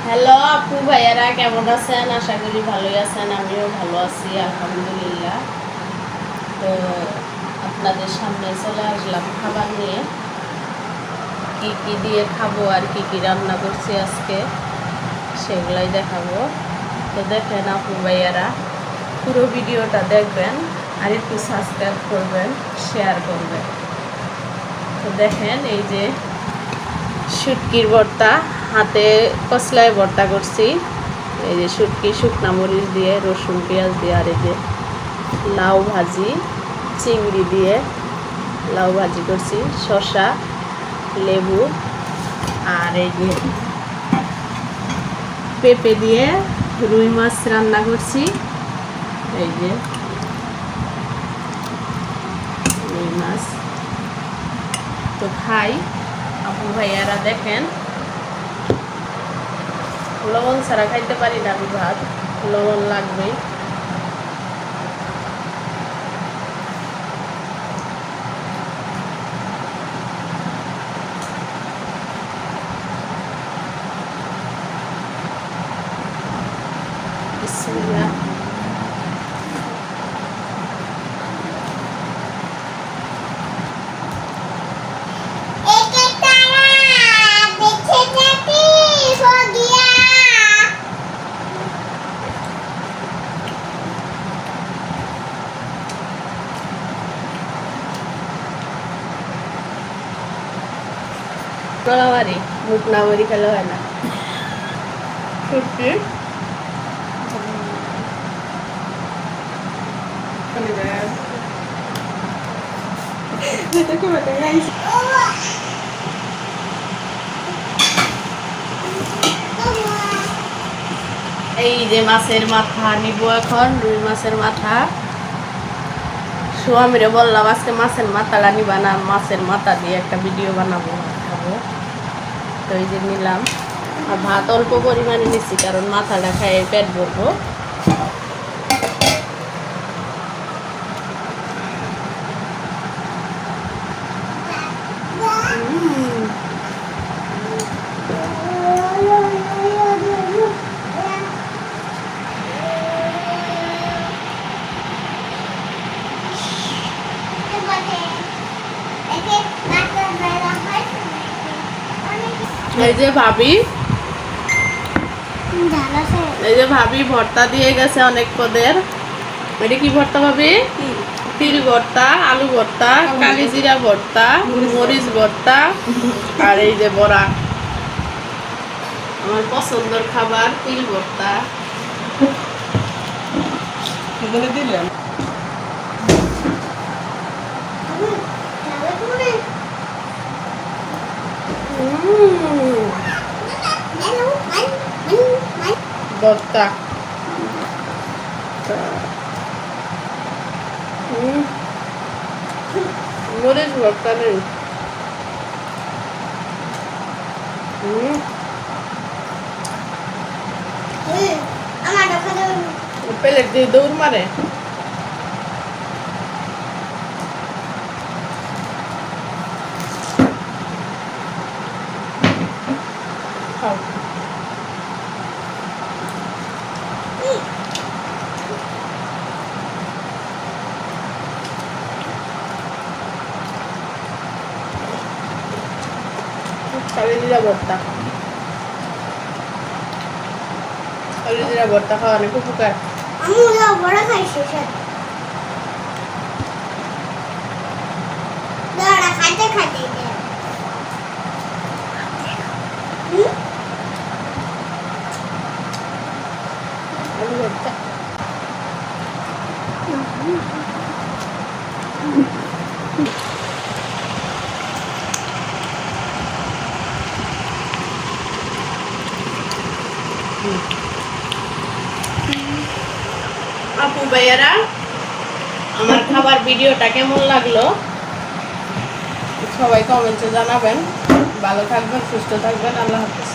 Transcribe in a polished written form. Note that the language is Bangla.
হ্যালো আপু ভাইয়ারা, কেমন আছেন? আশা করি ভালোই আছেন। আমিও ভালো আছি আলহামদুলিল্লাহ। তো আপনাদের সামনে চলে আসলাম খাবার নিয়ে। কি দিয়ে খাবো আর কি রান্না করছি আজকে সেগুলাই দেখাবো। তো দেখেন আপু ভাইয়ারা, পুরো ভিডিওটা দেখবেন আর একটু সাবস্ক্রাইব করবেন, শেয়ার করবেন। তো দেখেন এই যে শুটকির ভর্তা, হাতে কসলায় ভর্তা করছি। এই যে শুটকি শুকনা মরিচ দিয়ে, রসুন পেঁয়াজ দিয়ে, আর এই যে লাউ ভাজি, চিংড়ি দিয়ে লাউ ভাজি করছি, শসা, লেবু, আর এই যে পেঁপে দিয়ে রুই মাছ রান্না করছি। এই যে রুই মাছ। তো খাই আপু ভাইয়ারা, দেখেন লবণ ছাড়া খাইতে পারি না আমি ভাত, লবণ লাগবেই। বিসমিল্লাহ। গলাবাড়ি মুখ না বাড়ি খেলে হয় না। শুটকি এই যে মাছের মাথা নিব এখন, রুই মাছের মাথা। স্বামীরে বললাম আজকে মাছের মাথাটা নিবা না, মাছের মাথা দিয়ে একটা ভিডিও বানাবো, খাবো। তো এই যে নিলাম, আর ভাত অল্প পরিমাণে নিচ্ছি কারণ মাথাটা খাইয়ে পেট ভরবো। এই যে ভাবি, এই যে ভাবি ভর্তা দিয়ে গেছে অনেক পদের। এটা কি ভর্তা ভাবি? তিল ভর্তা, আলু ভর্তা, কালি জিরা ভর্তা, মরিচ ভর্তা, আর এই যে বড়া। আমার পছন্দের খাবার তিল ভর্তা। দিলাম ভর্তা। মরিচ ভর্তা নেই। প্লেট দিয়ে দৌড় মারে। কালি জিরা ভর্তা, কালি জিরা ভর্তা খাওয়া অনেক উপকার। বড়া খাইছি খাইতে খাইতে আলু ভর্তা। আপু ভাইয়ারা, আমার খাবার ভিডিওটা কেমন লাগলো সবাই কমেন্টে জানাবেন। ভালো থাকবেন, সুস্থ থাকবেন। আল্লাহ হাফেজ।